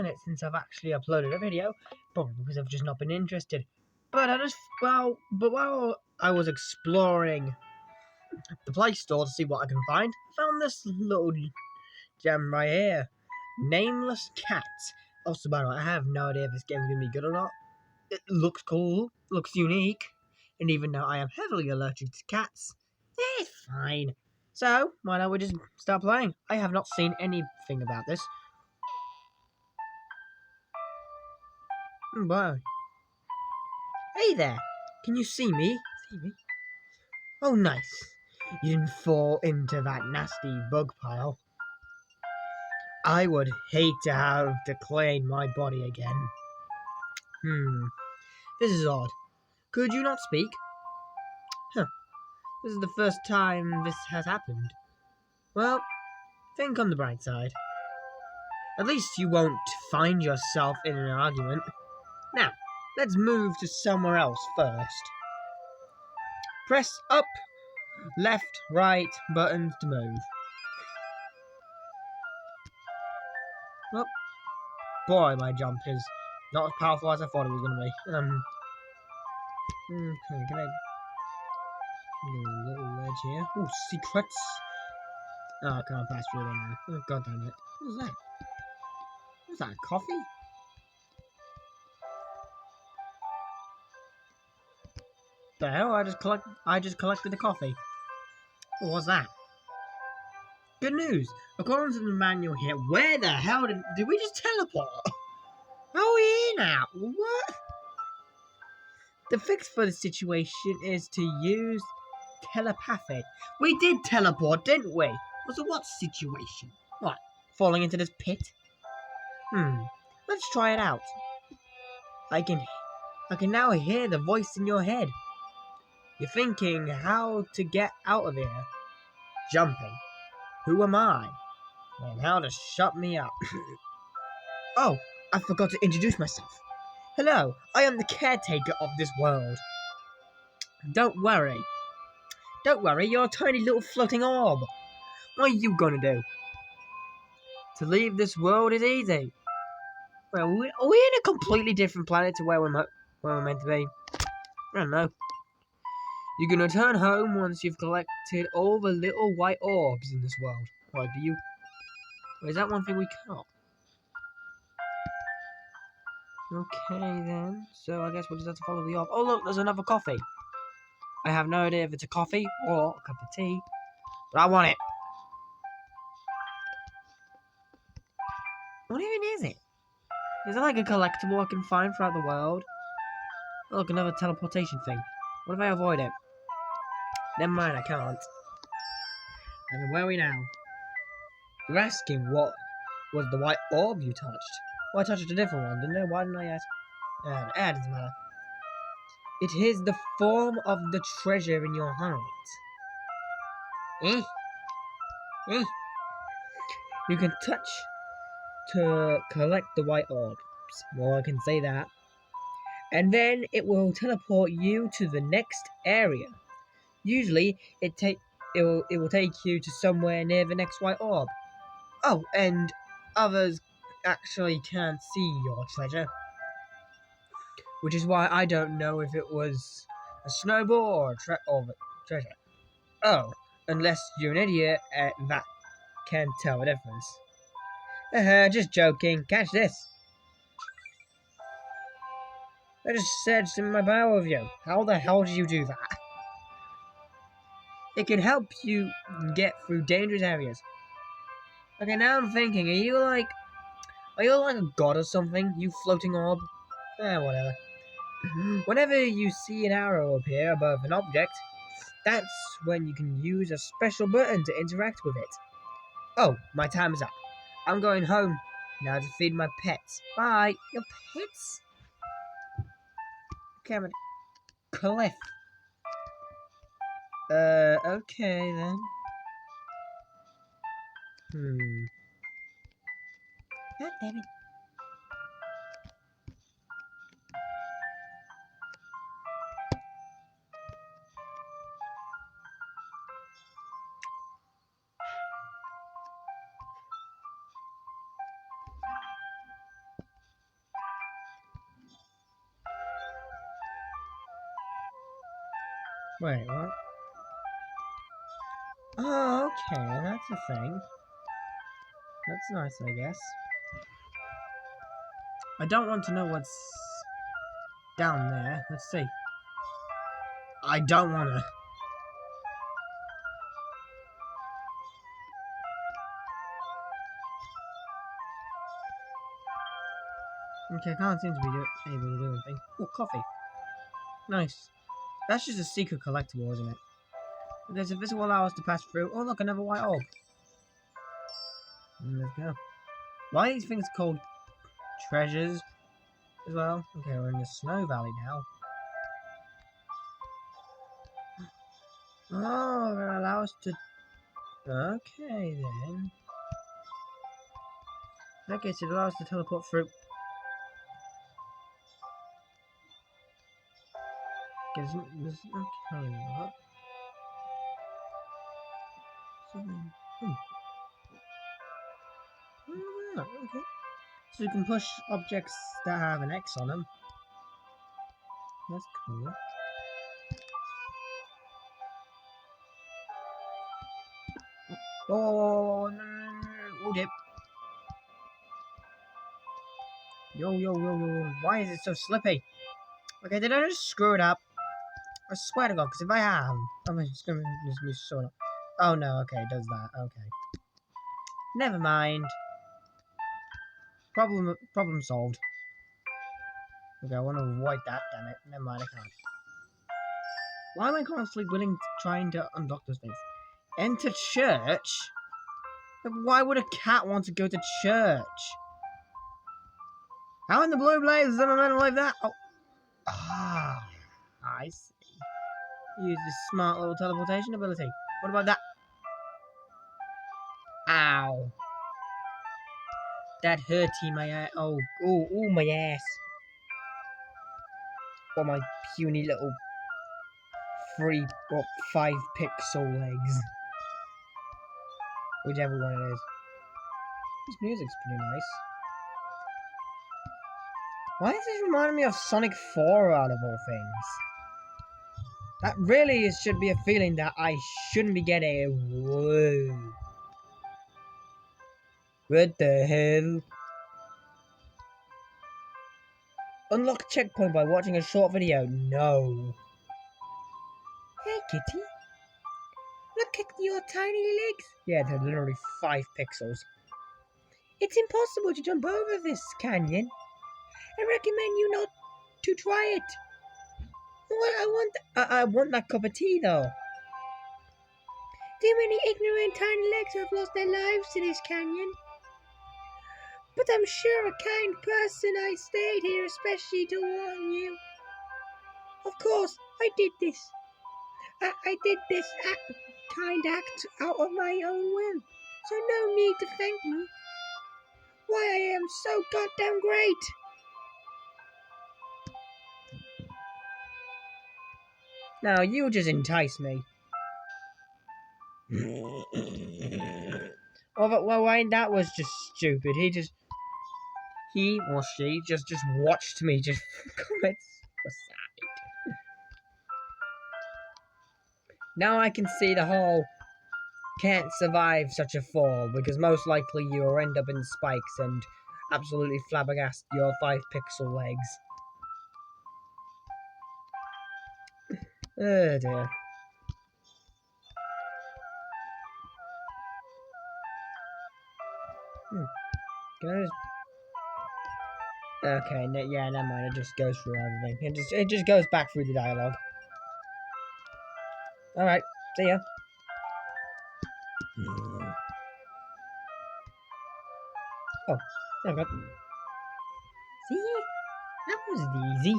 minute since I've actually uploaded a video, probably because I've just not been interested. But while I was exploring the Play Store to see what I can find, I found this little gem right here. Nameless Cat. Also, by the way, I have no idea if this game's going to be good or not. It looks cool, looks unique, and even though I am heavily allergic to cats, it's fine. So, why don't we just start playing? I have not seen anything about this. Wow. Hey there! Can you see me? Oh, nice. You didn't fall into that nasty bug pile. I would hate to have to clean my body again. This is odd. Could you not speak? Huh. This is the first time this has happened. Well, think on the bright side. At least you won't find yourself in an argument. Now, let's move to somewhere else first. Press up, left, right buttons to move. Well, boy, my jump is not as powerful as I thought it was going to be. Okay, can I... little ledge here. Ooh, secrets. Oh, I can't pass through there now. Oh, god damn it. What was that? Was that coffee? The hell? I just collected the coffee. What was that? Good news. According to the manual here, where the hell did we just teleport? How are we here now? What? The fix for the situation is to use telepathic. We did teleport, didn't we? So what situation? What? Falling into this pit? Let's try it out. I can now hear the voice in your head. You're thinking how to get out of here. Jumping. Who am I? And how to shut me up. Oh, I forgot to introduce myself. Hello, I am the caretaker of this world. Don't worry, you're a tiny little floating orb. What are you gonna do? To leave this world is easy. Well, are we in a completely different planet to where we're meant to be? I don't know. You're gonna return home once you've collected all the little white orbs in this world. Right, do you... Or is that one thing we can't? Okay then, so I guess we'll just have to follow the orb. Oh look, there's another coffee. I have no idea if it's a coffee or a cup of tea, but I want it. What even is it? Is it like a collectible I can find throughout the world? Oh, look, another teleportation thing. What if I avoid it? Never mind, I can't. And where are we now? You're asking what was the white orb you touched? Well, I touched a different one, didn't I? Why didn't I ask? It doesn't matter. It is the form of the treasure in your heart. You can touch to collect the white orbs. Well, I can say that. And then it will teleport you to the next area. Usually, it will take you to somewhere near the next white orb. Oh, and others actually can't see your treasure. Which is why I don't know if it was a snowball or a treasure. Oh, unless you're an idiot that can't tell the difference. Just joking. Catch this. I just said it's in my power of you. How the hell did you do that? It can help you get through dangerous areas. Okay, now I'm thinking, are you like a god or something? You floating orb? Whatever. Whenever you see an arrow appear above an object, that's when you can use a special button to interact with it. Oh, my time is up. I'm going home now to feed my pets. Bye. Your pets? Okay, I'm a cliff. Okay then. God damn it. Wait, what? Oh, okay, that's a thing. That's nice, I guess. I don't want to know what's down there. Let's see. I don't want to. Okay, I can't seem to be able to do anything. Oh, coffee. Nice. That's just a secret collectible, isn't it? There's a visible hours to pass through. Oh, look, another white orb. Let's go. Why are these things called treasures as well? Okay, we're in the Snow Valley now. Oh, they'll allow us to... Okay, then. Okay, so it allows us to teleport through. Okay, what? Oh, okay. So you can push objects that have an X on them. That's cool. Oh, no, no, no, no. Oh, dip. Yo, yo, yo, yo. Why is it so slippy? Okay, did I just screw it up? I swear to God, because if I have, I'm just going to just be sort of... Oh, no, okay, it does that. Okay. Never mind. Problem solved. Okay, I want to avoid that, damn it. Never mind, I can't. Why am I constantly trying to unlock those things? Enter church? Why would a cat want to go to church? How in the blue blaze is a man like that? Oh. Ah, I see. Use this smart little teleportation ability. What about that? Ow. That hurty my ass. Oh, my ass. Or my puny little 5 pixel legs. Whichever one it is. This music's pretty nice. Why is this reminding me of Sonic 4 out of all things? That really should be a feeling that I shouldn't be getting. Whoa. What the hell? Unlock checkpoint by watching a short video. No. Hey, kitty. Look at your tiny legs. Yeah, they're literally 5 pixels. It's impossible to jump over this canyon. I recommend you not to try it. I want that cup of tea though. Too many ignorant tiny legs have lost their lives to this canyon. But I'm sure a kind person I stayed here especially to warn you. Of course, I did this. I did this kind act out of my own will. So no need to thank me. Why, I am so goddamn great. Now, you just entice me. Well, Wayne, that was just stupid. He or she just watched me just commit suicide. Now I can see the whole can't survive such a fall because most likely you'll end up in spikes and absolutely flabbergast your 5 pixel legs. Oh dear. Can I just... Okay, yeah, never mind. It just goes through everything. It just goes back through the dialogue. All right, see ya. Oh, there we go. See, that was easy.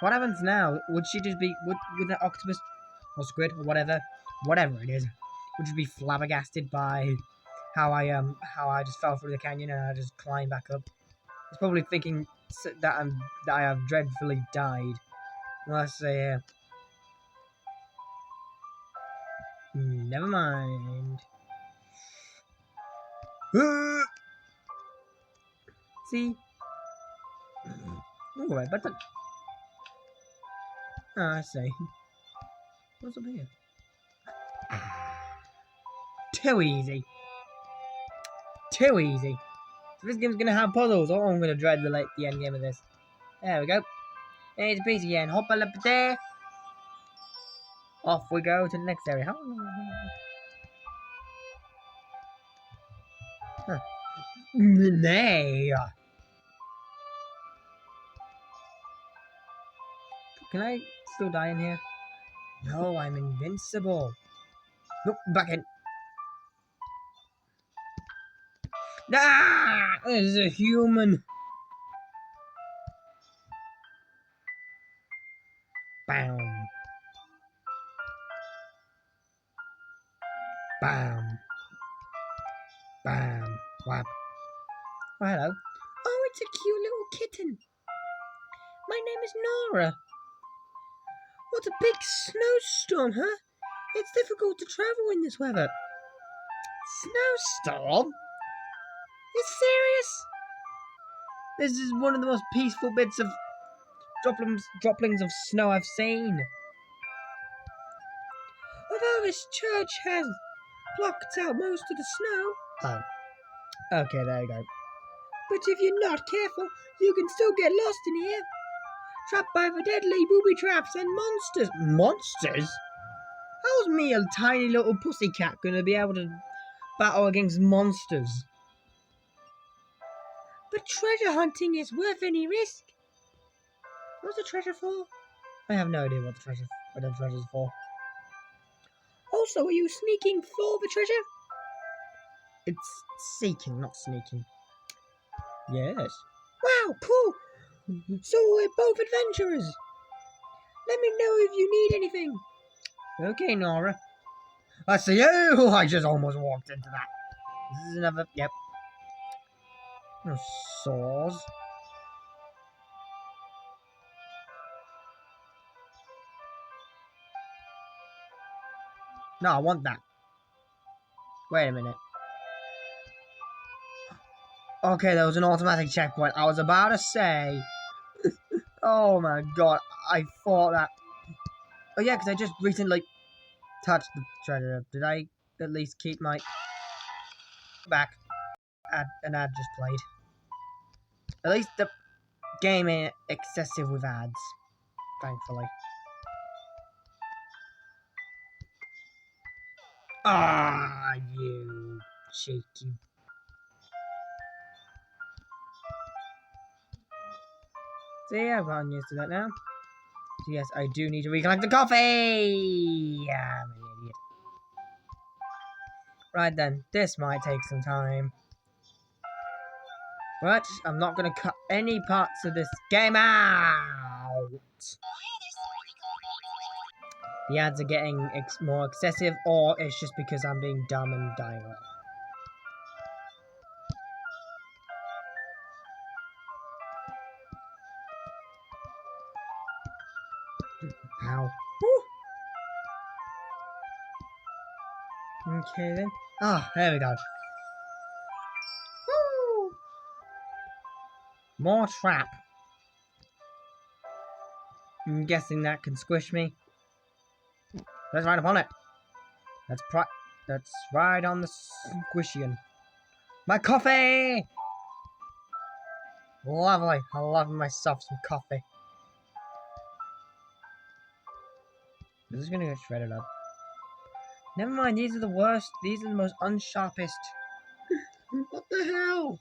What happens now? Would she just be would that octopus or squid or whatever it is, would just be flabbergasted by how I just fell through the canyon and I just climbed back up? It's probably thinking that I have dreadfully died. Let's say never mind. See? Alright, but Ah, I see. What's up here? Too easy. Too easy. So this game's gonna have puzzles. Oh, I'm gonna dread the end game of this. There we go. There's a piece again. Hop up there. Off we go to the next area. Huh. Nay. Can I still die in here? No, I'm invincible. Nope, back in. Ah! There's a human. Bam. Bam. Bam. Whap. Oh, hello. Oh, it's a cute little kitten. My name is Nora. What a big snowstorm, huh? It's difficult to travel in this weather. Snowstorm? You serious? This is one of the most peaceful bits of droplings of snow I've seen. Although this church has blocked out most of the snow. Oh. Okay, there you go. But if you're not careful, you can still get lost in here. Trapped by the deadly booby traps and monsters. Monsters? How's me, a tiny little pussycat, gonna be able to battle against monsters? But treasure hunting is worth any risk. What's the treasure for? I have no idea what the treasure's for. Also, are you sneaking for the treasure? It's seeking, not sneaking. Yes. Wow, cool. So we're both adventurers. Let me know if you need anything. Okay, Nora. I see you. I just almost walked into that. This is another. Yep. Saws. No, I want that. Wait a minute. Okay, there was an automatic checkpoint. I was about to say. Oh my god, I thought that. Oh yeah, because I just recently touched the treasure. Did I at least keep my back? An ad just played. At least the game ain't excessive with ads, thankfully. Ah, you cheeky. See, I've gotten used to that now. So yes, I do need to recollect the coffee! Yeah, I'm an idiot. Right then, this might take some time. But I'm not going to cut any parts of this game out. The ads are getting more excessive, or it's just because I'm being dumb and dying off. Ow. Woo. Okay then. Ah, there we go. Woo. More trap. I'm guessing that can squish me. Let's ride upon it. Let's ride on the squishian. My coffee! Lovely. I love myself some coffee. This is gonna get shredded up. Never mind, these are the worst. These are the most unsharpest. What the hell?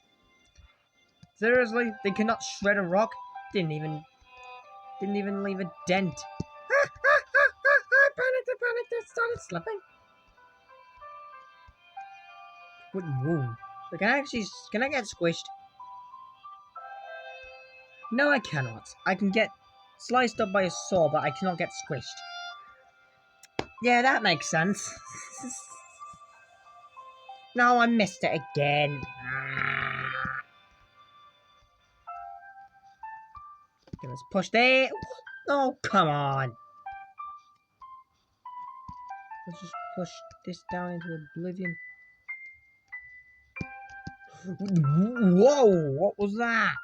Seriously? They cannot shred a rock? Didn't even leave a dent. I panicked, I started slipping. Whoa. Can I get squished? No, I cannot. I can get sliced up by a saw, but I cannot get squished. Yeah, that makes sense. No, I missed it again. Okay, let's push there. Oh, come on. Let's just push this down into oblivion. Whoa, what was that?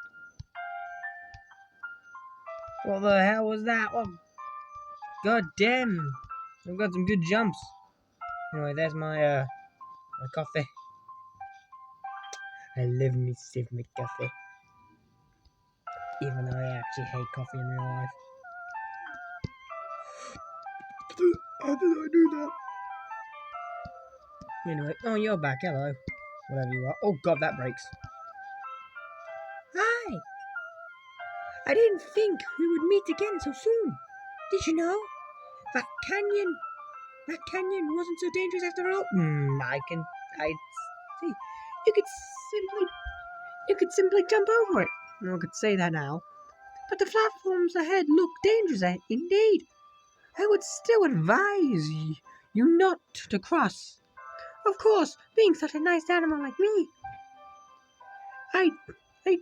What the hell was that one? God damn! I've got some good jumps. Anyway, there's my my coffee. I love me save my coffee. Even though I actually hate coffee in real life. How did I do that? Anyway, oh, you're back. Hello. Whatever you are. Oh god, that breaks. Hi! I didn't think we would meet again so soon. Did you know? That canyon wasn't so dangerous after all. I see. You could simply jump over it. I could say that now. But the platforms ahead look dangerous indeed. I would still advise you not to cross. Of course, being such a nice animal like me, I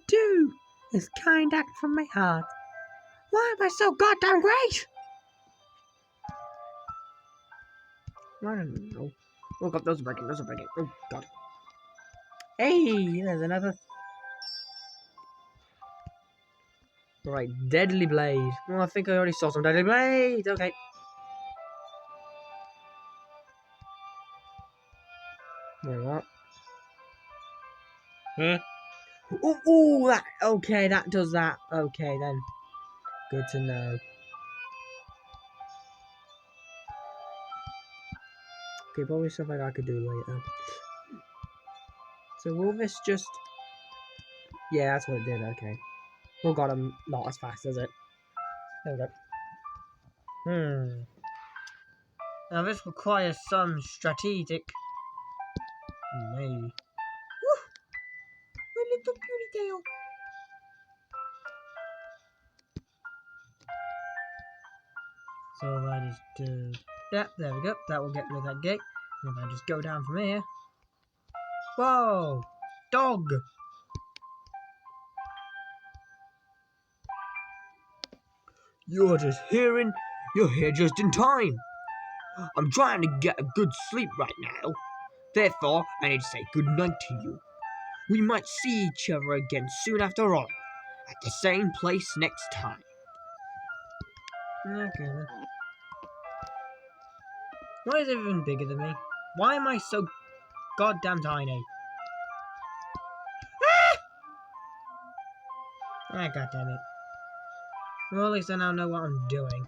do this kind act from my heart. Why am I so goddamn great? I don't know. Oh god, those are breaking. Oh god. Hey, there's another. Right, Deadly Blade. Well, I think I already saw some Deadly Blade. Okay. Wait, what? Huh? Oh, that. Okay, that does that. Okay, then. Good to know. Okay, probably stuff like I could do later. So will this just... Yeah, that's what it did, okay. Oh god, I'm not as fast as it. There we go. Now this requires some strategic... Nay. Woo! My little puny tail. So if I just do that, there we go. That will get rid of that gate. And if I just go down from here... Whoa! Dog! You're here just in time. I'm trying to get a good sleep right now. Therefore, I need to say good night to you. We might see each other again soon after all. At the same place next time. Okay then. Why is it even bigger than me? Why am I so goddamn tiny? Ah, goddamn it. Well, at least I now know what I'm doing.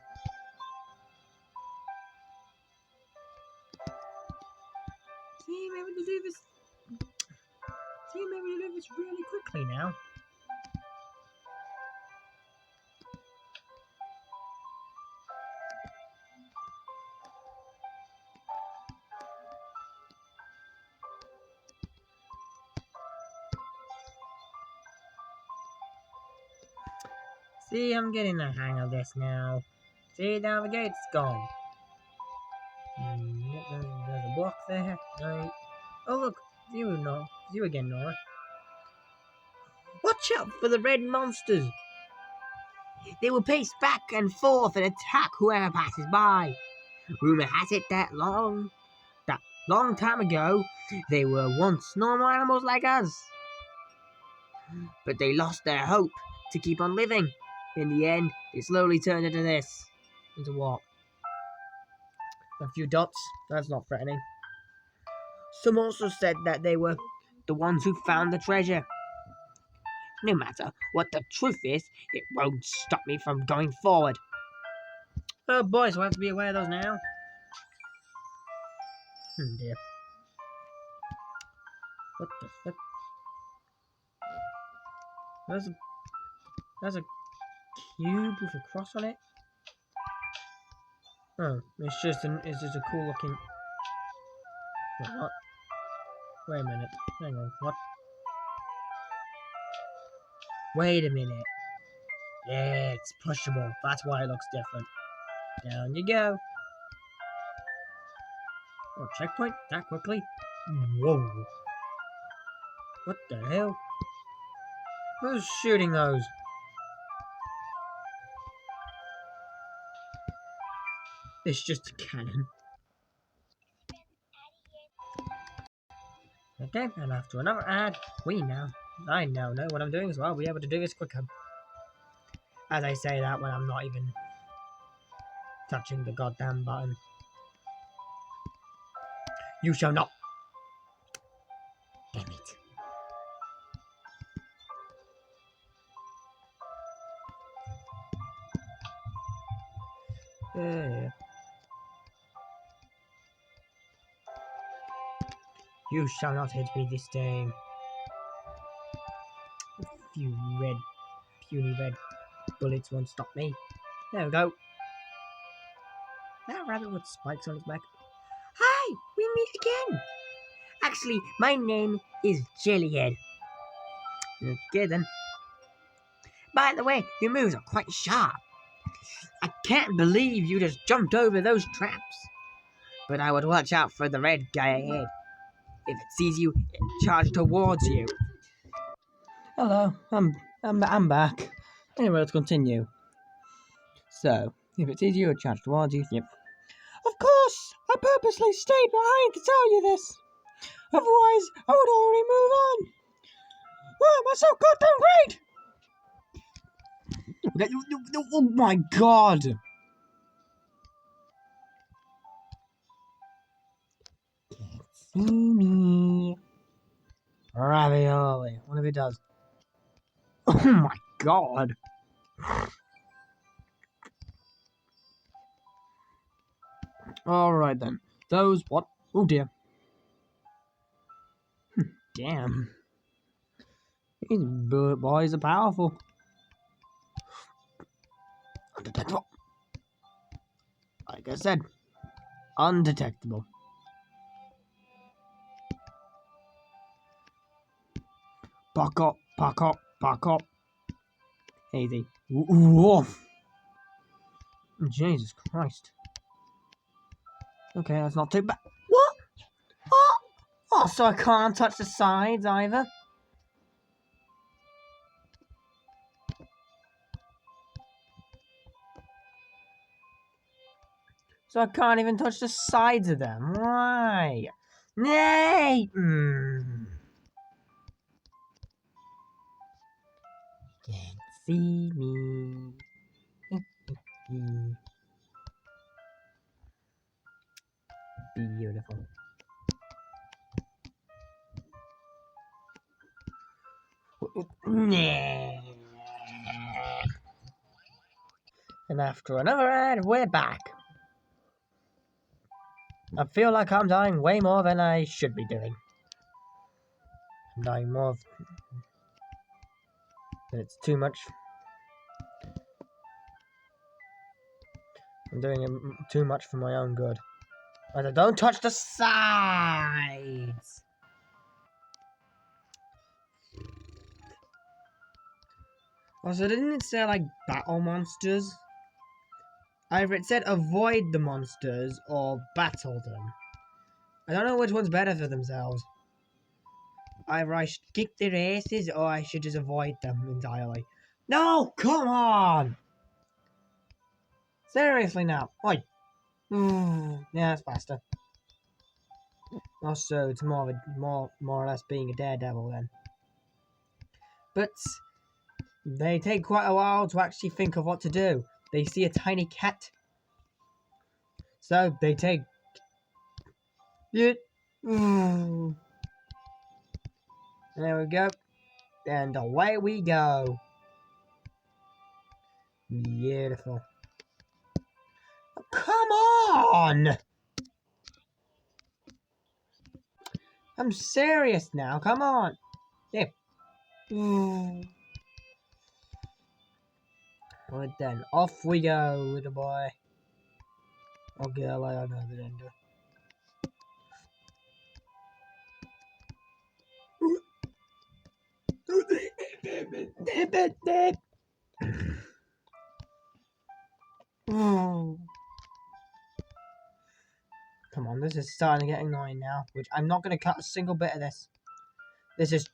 See, maybe to do this. See, maybe to do this really quickly now. See, I'm getting the hang of this now. See, now the gate's gone. Yep, there's a block there. Right. Oh look, you again, Nora. Watch out for the red monsters. They will pace back and forth and attack whoever passes by. Rumor has it that long time ago, they were once normal animals like us. But they lost their hope to keep on living. In the end, they slowly turned into this. Into what? A few dots? That's not threatening. Some also said that they were the ones who found the treasure. No matter what the truth is, it won't stop me from going forward. Oh boy, so I have to be aware of those now. Dear. What the fuck? There's a cube with a cross on it. Oh, it's just a cool looking. Wait, what? Wait a minute. Hang on. What? Wait a minute. Yeah, it's pushable. That's why it looks different. Down you go. Oh, checkpoint? That quickly? Whoa. What the hell? Who's shooting those? It's just a cannon. Okay, and after another ad, I now know what I'm doing, so I'll be able to do this quicker. As I say that when I'm not even touching the goddamn button. You shall not. Damn it. Yeah. You shall not hit me this time. You puny red bullets won't stop me. There we go. That rabbit with spikes on his back. Hi, we meet again. Actually, my name is Jellyhead. Okay then. By the way, your moves are quite sharp. I can't believe you just jumped over those traps. But I would watch out for the red guy ahead. If it sees you, it charges towards you. Hello, I'm back. Anyway, let's continue. So, if it sees you, it charges towards you. Yep. Of course, I purposely stayed behind to tell you this. Otherwise, I would already move on. Why am I so goddamn great? Oh my god! Can't see me. Ravioli. What if he does? Oh my god! Alright then. Those what? Oh dear. Damn. These bullet boys are powerful. Undetectable. Like I said, undetectable. Back up, back up, back up. Easy. Whoa. Jesus Christ. Okay, that's not too bad. What? Oh, so I can't touch the sides either? So I can't even touch the sides of them. Why? Nay! Can't see me. Beautiful. And after another ad, we're back. I feel like I'm dying way more than I should be doing. I'm dying more than it's too much. I'm doing it too much for my own good. I don't touch the sides! Also, didn't it say like battle monsters? Either it said avoid the monsters or battle them. I don't know which one's better for themselves. Either I should kick their asses or I should just avoid them entirely. No! Come on! Seriously now. Oi. Yeah, it's faster. Also, it's more or less being a daredevil then. But they take quite a while to actually think of what to do. They see a tiny cat. So they take it. There we go. And away we go. Beautiful. Come on! I'm serious now. Come on. Yeah. Right then, off we go, little boy. Or girl, I don't know the gender. Come on, this is starting to get annoying now. Which I'm not going to cut a single bit of this. This is